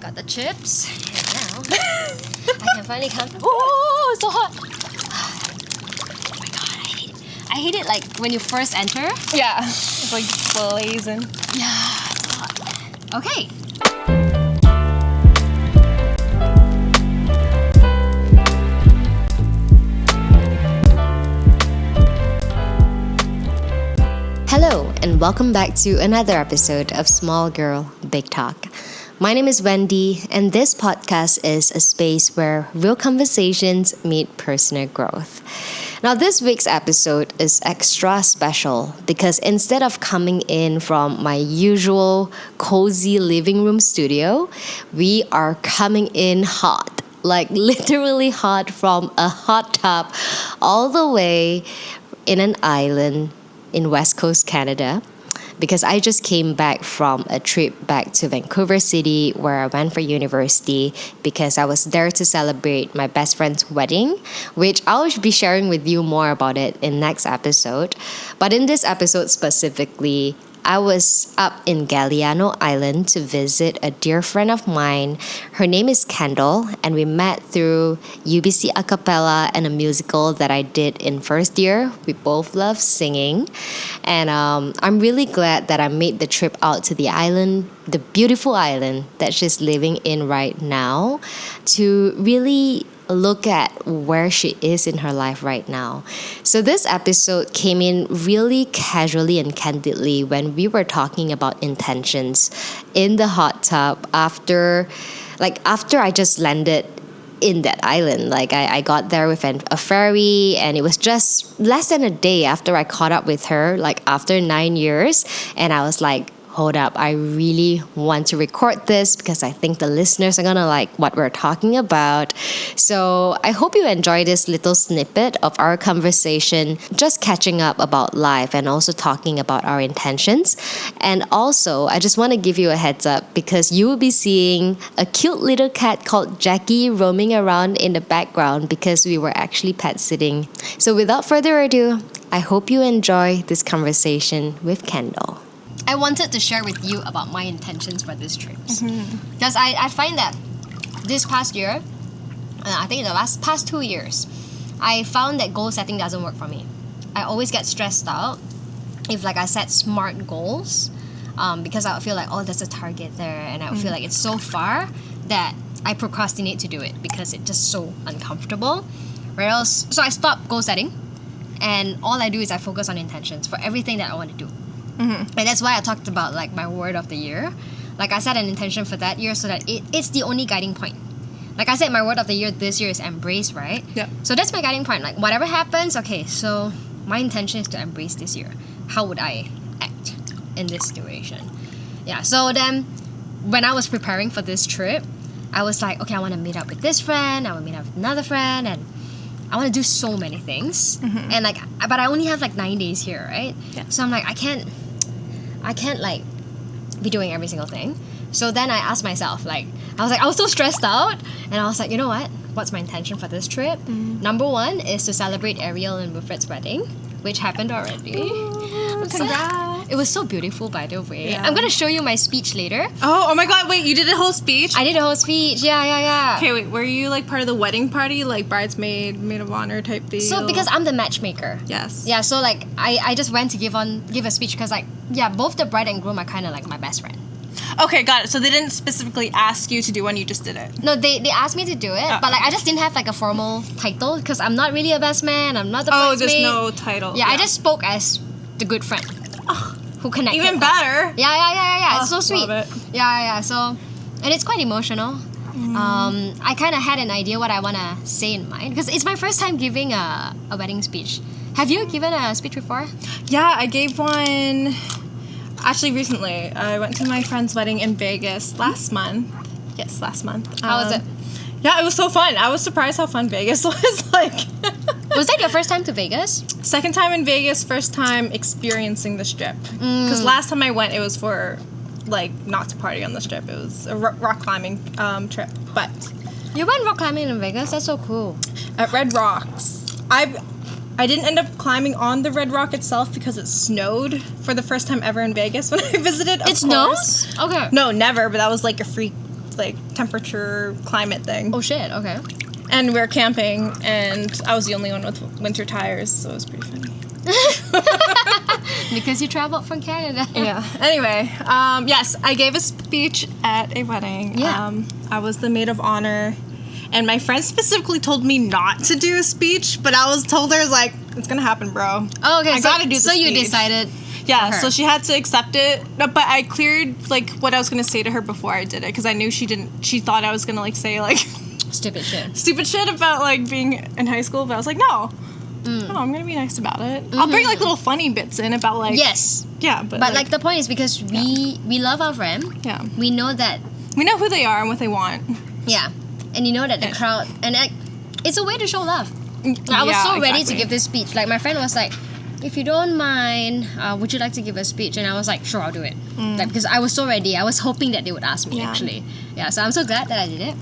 got the chips. And now I can finally count. Oh, it's so hot. Oh my god, I hate it. I hate it like when you first enter. Yeah, it's like blazing. Yeah, it's hot. Okay. Hello, and welcome back to another episode of Small Girl, Big Talk. My name is Wendy, and this podcast is a space where real conversations meet personal growth. Now, this week's episode is extra special because instead of coming in from my usual cozy living room studio, we are coming in hot, like literally hot from a hot tub all the way in an island in West Coast Canada, because I just came back from a trip back to Vancouver City where I went for university because I was there to celebrate my best friend's wedding, which I'll be sharing with you more about it in next episode. But in this episode specifically, I was up in Galiano Island to visit a dear friend of mine. Her name is Kendall, and we met through UBC acappella and a musical that I did in first year. We both love singing, and I'm really glad that I made the trip out to the island, the beautiful island that she's living in right now, to really look at where she is in her life right now. So this episode came in really casually and candidly when we were talking about intentions in the hot tub after I just landed in that island. Like I got there with a ferry, and it was just less than a day after I caught up with her, like after 9 years, and I was like, hold up, I really want to record this because I think the listeners are gonna like what we're talking about. So I hope you enjoy this little snippet of our conversation, just catching up about life and also talking about our intentions. And also, I just want to give you a heads up because you will be seeing a cute little cat called Jackie roaming around in the background because we were actually pet sitting. So without further ado, I hope you enjoy this conversation with Kendall. I wanted to share with you about my intentions for this trip. Because I find that this past year, I think in the past 2 years, I found that goal setting doesn't work for me. I always get stressed out if like I set smart goals, because I feel like, oh, there's a target there, and I feel like it's so far that I procrastinate to do it because it's just so uncomfortable. So I stopped goal setting, and all I do is I focus on intentions for everything that I want to do. And that's why I talked about like my word of the year. Like I set an intention for that year so that it's the only guiding point. Like I said, my word of the year this year is embrace, right? Yeah. So that's my guiding point. Like whatever happens, okay, so my intention is to embrace this year. How would I act in this situation? Yeah, so then when I was preparing for this trip, I was like, okay, I want to meet up with this friend, I want to meet up with another friend, and I want to do so many things. And like, but I only have like 9 days here, right? Yeah. So I'm like, I can't like be doing every single thing. So then I asked myself, I was so stressed out, and I was like, you know what? What's my intention for this trip? Number one is to celebrate Ariel and Wilfred's wedding, which happened already. Ooh, congrats. It was so beautiful, by the way. Yeah. I'm gonna show you my speech later. Oh my god, wait, you did a whole speech? I did a whole speech, yeah. Okay, wait, were you like part of the wedding party, like bridesmaid, maid of honor type deal? So because I'm the matchmaker. Yes. Yeah, so like I just went to give a speech because like, yeah, both the bride and groom are kind of like my best friend. Okay, got it. So they didn't specifically ask you to do one, you just did it? No, they asked me to do it, but like I just didn't have like a formal title because I'm not really a best man, I'm not the bridesmaid. There's no title. Yeah, I just spoke as the good friend who connected. Even better. Yeah. It's so sweet. Love it. Yeah. So, and it's quite emotional. I kind of had an idea what I want to say in mind because it's my first time giving a wedding speech. Have you given a speech before? Yeah, I gave one actually recently. I went to my friend's wedding in Vegas last month. Yes, last month. How was it? Yeah, it was so fun. I was surprised how fun Vegas was. Like, was that your first time to Vegas? Second time in Vegas, first time experiencing the Strip. Because last time I went, it was for like not to party on the Strip. It was a rock climbing trip. But you went rock climbing in Vegas? That's so cool. At Red Rocks, I didn't end up climbing on the Red Rock itself because it snowed for the first time ever in Vegas when I visited. It snows? Okay. No, never. But that was like a free like temperature climate thing. Oh shit, okay. And we were camping, and I was the only one with winter tires, so it was pretty funny. Because you traveled from Canada. Yeah. Anyway, yes, I gave a speech at a wedding. Yeah. I was the maid of honor, and my friend specifically told me not to do a speech, but I was told her, like, it's gonna happen, bro. Oh, okay. I gotta do the So you speech. decided. Yeah, for her. so she had to accept it, but I cleared, like, what I was gonna say to her before I did it, because I knew she thought I was gonna, like, say, like, Stupid shit about, like, being in high school, but I was like, no, I'm gonna be nice about it. I'll bring, like, little funny bits in about, like... Yes. Yeah, But like the point is because we love our friend. Yeah. We know that. We know who they are and what they want. Yeah. And you know that the crowd... And it's a way to show love. I was so ready to give this speech. Like, my friend was like, if you don't mind, would you like to give a speech? And I was like, sure, I'll do it. Like, because I was so ready. I was hoping that they would ask me, actually. Yeah, so I'm so glad that I did it.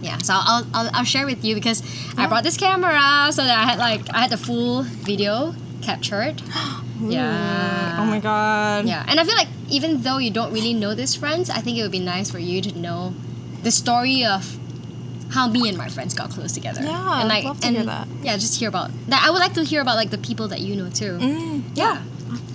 Yeah, so I'll share with you because I brought this camera so that I had the full video captured. Yeah. Oh my god. Yeah, and I feel like even though you don't really know these friends, I think it would be nice for you to know the story of how me and my friends got close together. Yeah, and I'd love to hear that. Yeah, just hear about that. I would like to hear about like the people that you know too. Yeah,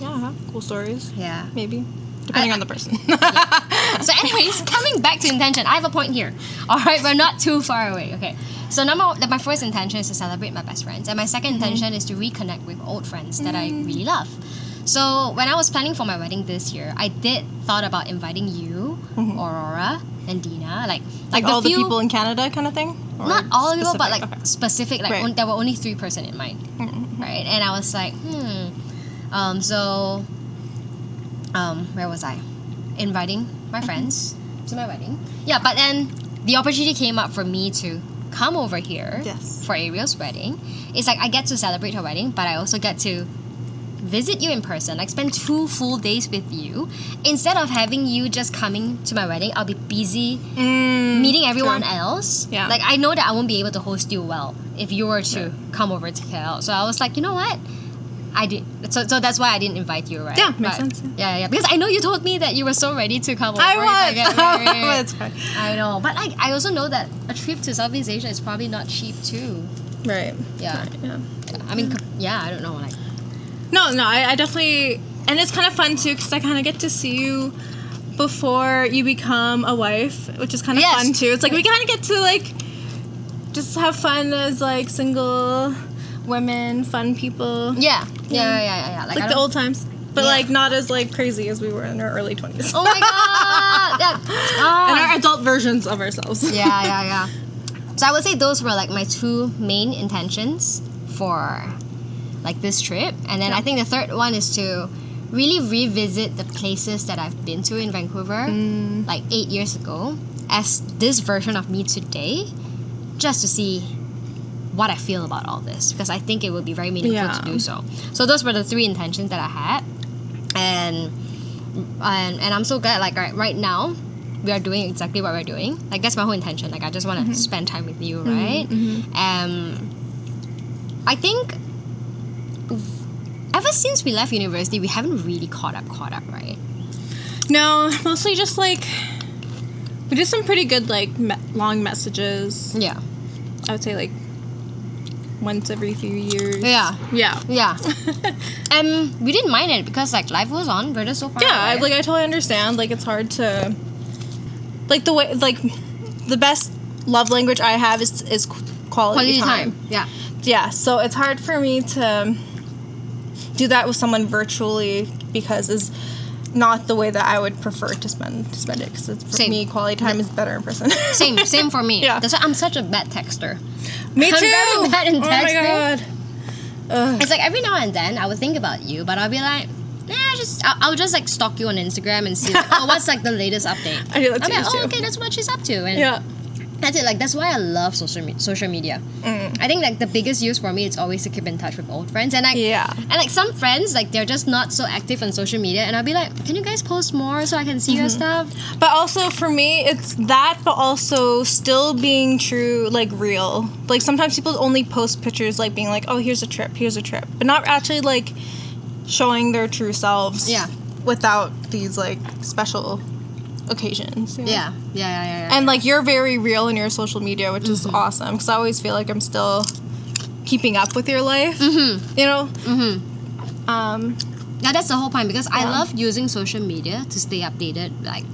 I have cool stories. Yeah. Maybe. Depending on the person. So anyways, coming back to intention, I have a point here. Alright, we're not too far away. Okay. So my first intention is to celebrate my best friends. And my second intention is to reconnect with old friends that I really love. So when I was planning for my wedding this year, I did thought about inviting you, Aurora, and Dina. Like all the few, people in Canada kind of thing? Or not all the people, but like specific? specific. Like Right. there were only 3 person in mind. Right? And I was like, where was I? Inviting my friends to my wedding. Yeah, but then the opportunity came up for me to come over here for Ariel's wedding. It's like I get to celebrate her wedding, but I also get to visit you in person, like spend 2 full days with you. Instead of having you just coming to my wedding, I'll be busy meeting everyone else. Yeah. Like I know that I won't be able to host you well if you were to come over to KL. So I was like, you know what? I did. So that's why I didn't invite you, right? Yeah, makes sense. Yeah, because I know you told me that you were so ready to come over. I if I get married. was. It's fine. I know, but like I also know that a trip to Southeast Asia is probably not cheap too. Right. Yeah. Right, yeah. I mean, I don't know, like. No, I definitely... And it's kind of fun, too, because I kind of get to see you before you become a wife, which is kind of fun, too. It's like we kind of get to, like, just have fun as, like, single women, fun people. Yeah. Like the old times. But, like, not as, like, crazy as we were in our early 20s. Oh, my God! And our adult versions of ourselves. Yeah. So I would say those were, like, my 2 main intentions for... like this trip. And then I think the third one is to really revisit the places that I've been to in Vancouver like 8 years ago as this version of me today, just to see what I feel about all this, because I think it would be very meaningful to do so. So those were the 3 intentions that I had, and I'm so glad like right now we are doing exactly what we're doing. Like that's my whole intention. Like I just want to spend time with you, right? I think ever since we left university, we haven't really caught up, right? No, mostly just like we did some pretty good like long messages. Yeah. I would say like once every few years. Yeah. Yeah. And we didn't mind it because like life goes on. We're just so far Yeah, away. like I totally understand. Like it's hard to like the way like the best love language I have is quality time. Yeah, so it's hard for me to do that with someone virtually because it's not the way that I would prefer to spend it. Because for me, quality time is better in person. Same for me. Yeah. That's why I'm such a bad texter. Me too. I'm very bad in texting. Oh my god. It's like every now and then I would think about you, but I'll be like, I'll just like stalk you on Instagram and see like, what's like the latest update. I do that too. Like, okay, that's what she's up to. And that's it. Like that's why I love social media. I think like the biggest use for me is always to keep in touch with old friends, and like and like some friends like they're just not so active on social media, and I'll be like, can you guys post more so I can see your stuff? But also for me, it's that, but also still being true, like real. Like sometimes people only post pictures, like being like, oh, here's a trip, but not actually like showing their true selves. Yeah. Without these like special occasions. You know? Yeah. And like you're very real in your social media, which is awesome because I always feel like I'm still keeping up with your life. You know. Yeah, that's the whole point because I love using social media to stay updated, like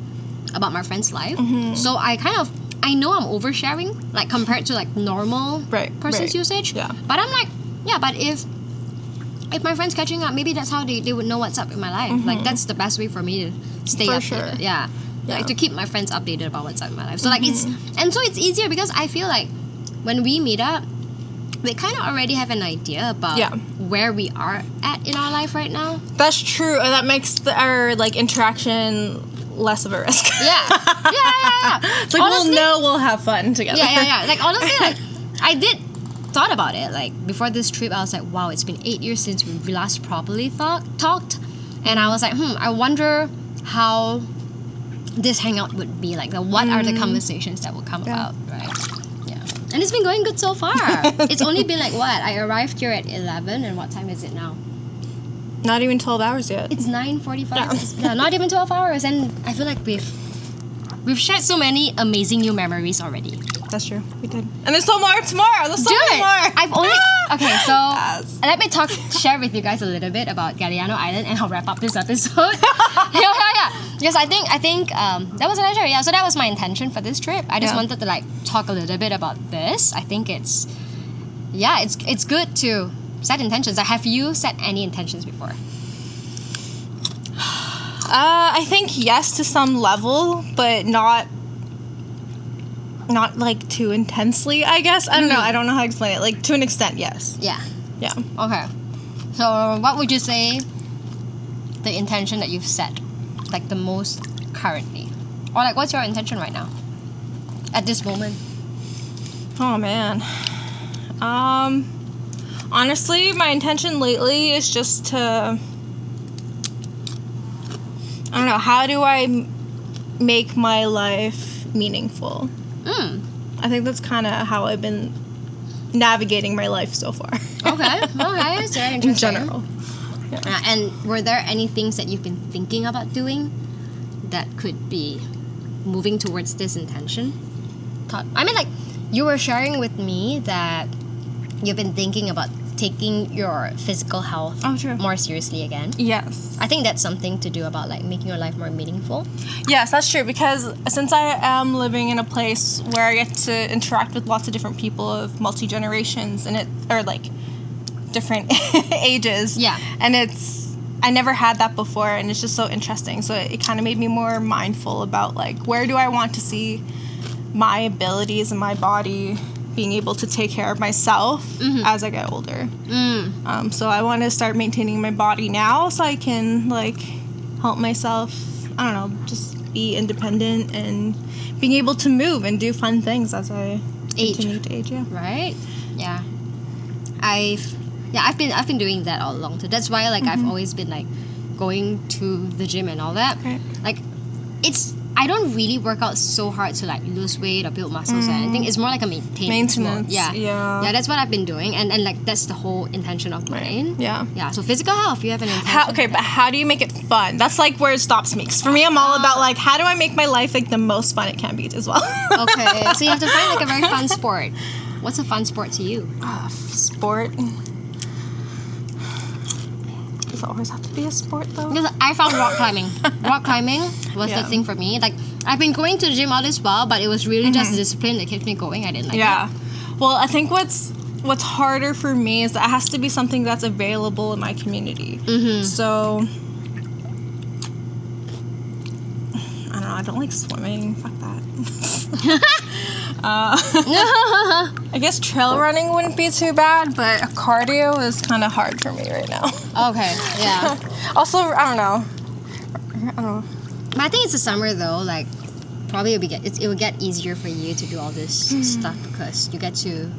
about my friend's life. So I know I'm oversharing, like compared to like normal person's usage. Yeah. But I'm like, but if my friend's catching up, maybe that's how they would know what's up in my life. Like that's the best way for me to stay updated. Sure. Yeah. Like to keep my friends updated about what's up in my life. So like it's easier because I feel like when we meet up, we kind of already have an idea about where we are at in our life right now. That's true. And that makes our like interaction less of a risk. Yeah. It's like honestly, we'll have fun together. Yeah. Like honestly, like I did thought about it. Like before this trip, I was like, wow, it's been 8 years since we last properly talked. And I was like, I wonder how this hangout would be like. What are the conversations that will come about, right? And it's been going good so far. It's only been like what? I arrived here at 11 and what time is it now? Not even 12 hours yet. It's 9:45. Yeah, not even 12 hours. And I feel like we've shared so many amazing new memories already. That's true. We did. And there's so more tomorrow. There's so many more. I've only... Okay, so let me share with you guys a little bit about Galiano Island and I'll wrap up this episode. Yeah. Because I think that was a pleasure. Yeah, so that was my intention for this trip. I just wanted to like talk a little bit about this. I think it's good to set intentions. Like, have you set any intentions before? I think yes to some level, but not like too intensely, I guess. I don't know. I don't know how to explain it. Like to an extent, yes. Yeah. Yeah. Okay. So what would you say the intention that you've set, like the most currently? Or like what's your intention right now? At this moment? Oh man. Honestly, my intention lately is just to I don't know, how do I make my life meaningful? I think that's kind of how I've been navigating my life so far. Okay, it's very interesting. In general. Yeah. And were there any things that you've been thinking about doing that could be moving towards this intention? I mean, like, you were sharing with me that you've been thinking about taking your physical health more seriously again. Yes. I think that's something to do about like making your life more meaningful. Yes, that's true because since I am living in a place where I get to interact with lots of different people of multi-generations or like different ages. Yeah. And I never had that before and it's just so interesting. So it kind of made me more mindful about like where do I want to see my abilities and my body being able to take care of myself as I get older. So I want to start maintaining my body now so I can like help myself, I don't know, just be independent and being able to move and do fun things as I continue to age. Yeah. Right? Yeah. I've been doing that all along too. That's why like I've always been like going to the gym and all that. Right. Like I don't really work out so hard to like lose weight or build muscles or anything. It's more like a maintenance. Yeah, that's what I've been doing, and like that's the whole intention of mine. Yeah. So physical health, you have an intention. But how do you make it fun? That's like where it stops me. 'Cause for me, I'm all about like how do I make my life like the most fun it can be as well. Okay, so you have to find like a very fun sport. What's a fun sport to you? Sport. Does it always have to be a sport though? Because I found rock climbing. Rock climbing was the thing for me. Like I've been going to the gym all this while, but it was really just the discipline that kept me going. I didn't like it. Well, I think what's harder for me is that it has to be something that's available in my community. So I don't know. I don't like swimming. Fuck that. I guess trail running wouldn't be too bad, but cardio is kind of hard for me right now. Okay, yeah. Also, I don't know. But I think it's the summer though. Like, probably it will get easier for you to do all this stuff because you get to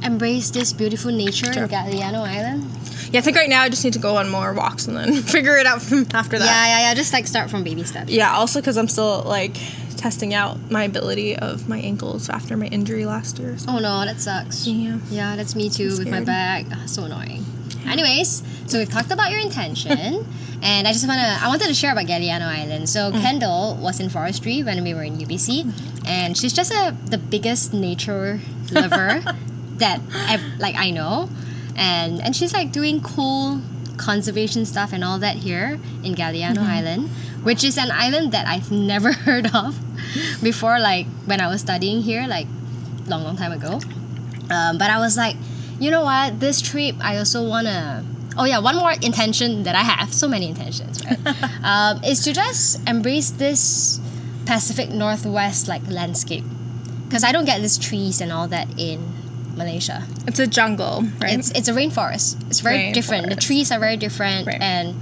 embrace this beautiful nature in Galiano Island. Yeah, I think right now I just need to go on more walks and then figure it out from after that. Yeah. Just like start from baby steps. Yeah. Also, because I'm still like testing out my ability of my ankles after my injury last year. So. Oh no, that sucks. Yeah, that's me too with my back. So annoying. Anyways, so we've talked about your intention. And I wanted to share about Galiano Island. So Kendall was in forestry when we were in UBC, and she's just the biggest nature lover that I know, and she's like doing cool conservation stuff and all that here in Galiano Island, which is an island that I've never heard of before. Like when I was studying here, like long time ago. But I was like, you know what? This trip, I also wanna. Oh yeah, one more intention that I have, so many intentions, right? Is to just embrace this Pacific Northwest like landscape, because I don't get these trees and all that in Malaysia. It's a jungle, right? It's a rainforest. It's very different. The trees are very different, and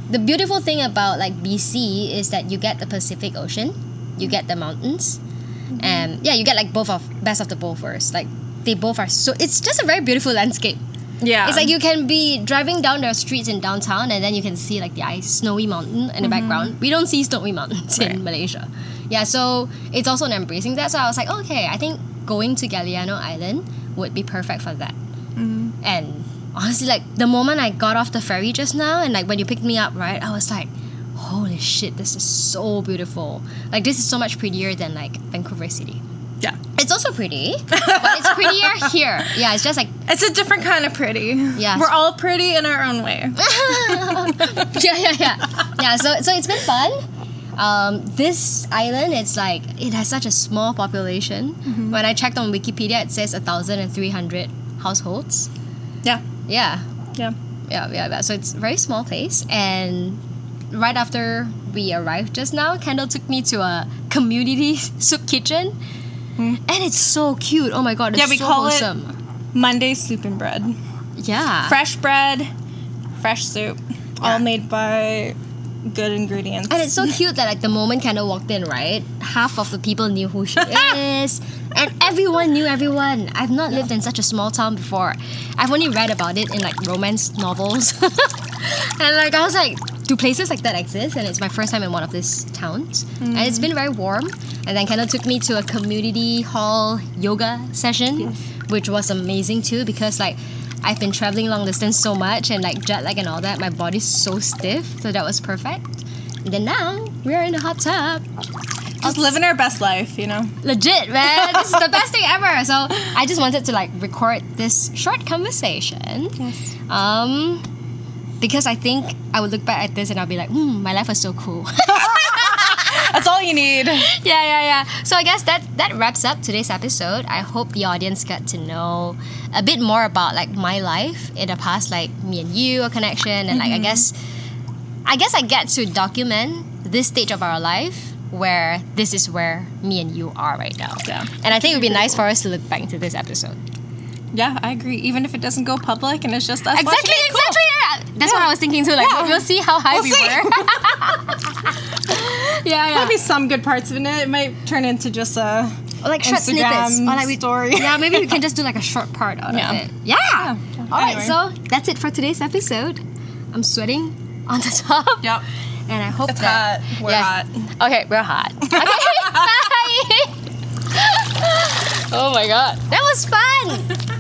the beautiful thing about like BC is that you get the Pacific Ocean, you get the mountains, and you get like best of the both worlds. Like they both are so. It's just a very beautiful landscape. Yeah. It's like you can be driving down the streets in downtown and then you can see like the snowy mountain in the background. We don't see snowy mountains in Malaysia. Yeah, so it's also an embracing that. So I was like, okay, I think going to Galiano Island would be perfect for that. And honestly, like the moment I got off the ferry just now and like when you picked me up, right, I was like, holy shit, this is so beautiful. Like this is so much prettier than like Vancouver City. Yeah. It's also pretty, but it's prettier here. Yeah, it's just like... It's a different kind of pretty. Yeah. We're all pretty in our own way. Yeah, so it's been fun. This island, it's like, it has such a small population. When I checked on Wikipedia, it says 1,300 households. Yeah. Yeah. Yeah. So it's a very small place. And right after we arrived just now, Kendall took me to a community soup kitchen. And it's so cute. Oh my god, it's we so call wholesome. it Monday Soup and Bread. Yeah. Fresh bread, fresh soup, all made by good ingredients. And it's so cute that like the moment Kendall walked in, right, half of the people knew who she is. And everyone knew everyone. I've not lived in such a small town before. I've only read about it in like romance novels. And like I was like, do places like that exist? And it's my first time in one of these towns. And it's been very warm. And then Kendall took me to a community hall yoga session, which was amazing too, because like I've been traveling long distance so much and like jet lag and all that, my body's so stiff, so that was perfect. And then now we're in the hot tub. Just living our best life, you know? Legit, man. This is the best thing ever. So I just wanted to like record this short conversation. Yes. Because I think I would look back at this and I'll be like, my life was so cool. That's all you need. Yeah. So I guess that wraps up today's episode. I hope the audience got to know a bit more about like my life in the past, like me and you, a connection, and like I guess I get to document this stage of our life where this is where me and you are right now. Yeah. And I think it would be nice for us to look back into this episode. Yeah, I agree. Even if it doesn't go public and it's just us Exactly. Yeah. That's what I was thinking too. Like we'll see how high we were. Yeah. Maybe some good parts of it. It might turn into just a like short snippets. Or like story. Yeah, maybe we can just do like a short part out of it. Yeah. All right, so that's it for today's episode. I'm sweating on the top. Yep. And I hope It's hot. We're hot. Okay, we're hot. Okay, bye. Oh my god, that was fun.